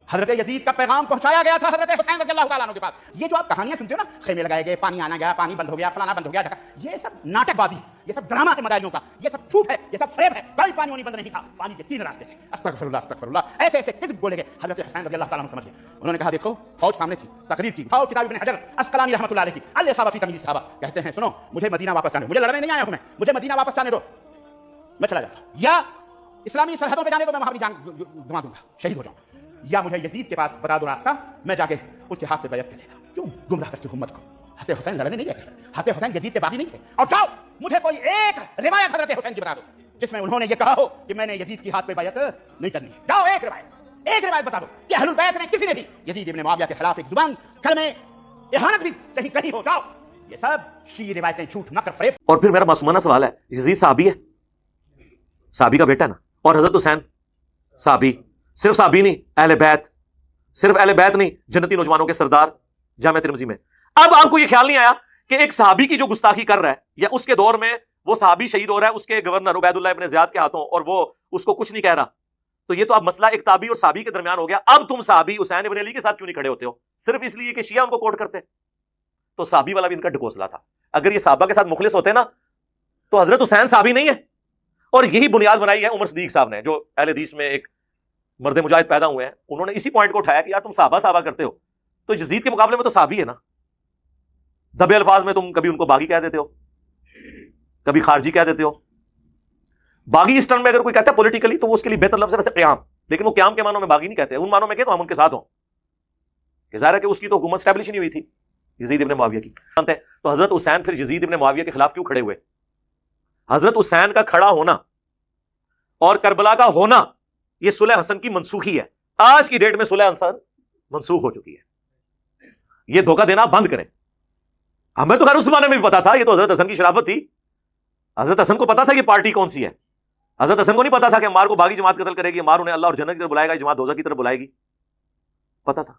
حضرت یزید کا پیغام پہنچایا گیا تھا حضرت حسین رضی اللہ تعالیٰ عنہ کے پاس. یہ جو آپ کہانیاں سنتے ہو نا، خیمے لگائے گئے، پانی آنا گیا، پانی بند ہو گیا، فلانا بند ہو گیا، یہ سب ناٹک بازی، یہ سب ڈرامہ ہے مداحیوں کا، یہ سب جھوٹ ہے، یہ سب فریب ہے. کوئی پانی وانی بند نہیں تھا. پانی کے 3 راستے سے استغفر اللہ استغفر اللہ ایسے ایسے کذب بولے گئے. حضرت حسین رضی اللہ تعالیٰ عنہ سمجھ گئے. انہوں نے کہا دیکھو فوج سامنے تھی، تقریر کی، اٹھاؤ کتاب ابن حجر اسقلانی رحمۃ اللہ علیہ کی الاصابہ فی تمییز الصحابہ. کہتے ہیں سنو مجھے مدینہ واپس جانے دو، مجھے لڑنے نہیں آیا ہوں میں، مجھے مدینہ واپس جانے دو، میں چلا جاتا ہوں، یا اسلامی سرحدوں پہ جانے دو، میں وہاں اپنی جان گنوا دوں گا، شہید ہو جاؤں، یا مجھے یزید کے پاس بتا دو راستہ، میں جا کے اس کے ہاتھ پہ بیعت کر لیتا ہوں. کیوں گمراہ کرتے ہو امت کو؟ حسن حسین لڑنے نہیں گئے تھے، حسن حسین یزید کے باغی نہیں تھے. اور جاؤ مجھے کوئی ایک روایت حضرت حسین کی بتا دو جس میں انہوں نے یہ کہا ہو کہ میں نے یزید کی ہاتھ پہ بیعت نہیں کرنی. جاؤ ایک روایت بتا دو کہ اہل البیت نے کسی نے بھی یزید ابن معاویہ کے خلاف ایک زبان کلمے اہانت بھی کہیں ہو. جاؤ. یہ سب شیعہ روایتیں جھوٹ مکر فریب. اور پھر میرا معصومانہ سوال ہے، یزید صحابی ہے، صحابی کا بیٹا ہے نا، اور حضرت حسین صحابی، صرف صحابی نہیں، اہل بیت، صرف اہل بیت نہیں، جنتی نوجوانوں کے سردار جامع ترمذی میں. اب آپ کو یہ خیال نہیں آیا کہ ایک صحابی کی جو گستاخی کر رہا ہے، یا اس کے دور میں وہ صحابی شہید ہو رہا ہے اس کے گورنر عبید اللہ ابن زیاد کے ہاتھوں، اور وہ اس کو کچھ نہیں کہہ رہا، تو یہ تو اب مسئلہ ایک تابعی اور صحابی کے درمیان ہو گیا. اب تم صحابی حسین ابن علی کے ساتھ کیوں نہیں کھڑے ہوتے ہو؟ صرف اس لیے کہ شیعہ ان کو کوٹ کرتے. تو صحابی والا بھی ان کا ڈھکوسلا تھا. اگر یہ صحابہ کے ساتھ مخلص ہوتے نا تو حضرت حسین صحابی نہیں ہے. اور یہی بنیاد بنائی ہے عمر صدیق صاحب نے، جو اہل حدیث میں ایک مرد مجاہد پیدا ہوئے ہیں. انہوں نے اسی پوائنٹ کو اٹھایا کہ یار تم صحابہ کرتے ہو تو یزید کے مقابلے میں تو صحابی ہے نا. دبے الفاظ میں تم کبھی ان کو باغی کہہ دیتے ہو، کبھی خارجی کہہ دیتے ہو. باغی اس ٹرم میں اگر کوئی کہتا ہے پولیٹیکلی تو وہ اس کے لیے بہتر لفظ ہے ویسے قیام، لیکن وہ قیام کے معنوں میں باغی نہیں کہتے. ان معنوں میں کہ تو ہم ان کے ساتھ ہوں، کہ ظاہر ہے کہ اس کی تو حکومت اسٹیبلش ہی نہیں ہوئی تھی یزید ابن معاویہ کی. تو حضرت حسین پھر یزید ابن معاویہ کے خلاف کیوں کھڑے ہوئے؟ حضرت حسین کا کھڑا ہونا اور کربلا کا ہونا یہ صلح حسن کی منسوخی ہے. آج کی ڈیٹ میں صلح حسن منسوخ ہو چکی ہے. یہ دھوکہ دینا بند کریں. ہمیں تو خیر اس زمانے میں بھی پتا تھا، یہ تو حضرت حسن کی شرافت تھی. حضرت حسن کو پتا تھا کہ پارٹی کون سی ہے. حضرت حسن کو نہیں پتا تھا کہ عمار کو باغی جماعت قتل کرے گی، عمار انہیں اللہ اور جنت کی طرف بلائے گا، جماعت دوزخ کی طرف بلائے گی. پتا تھا.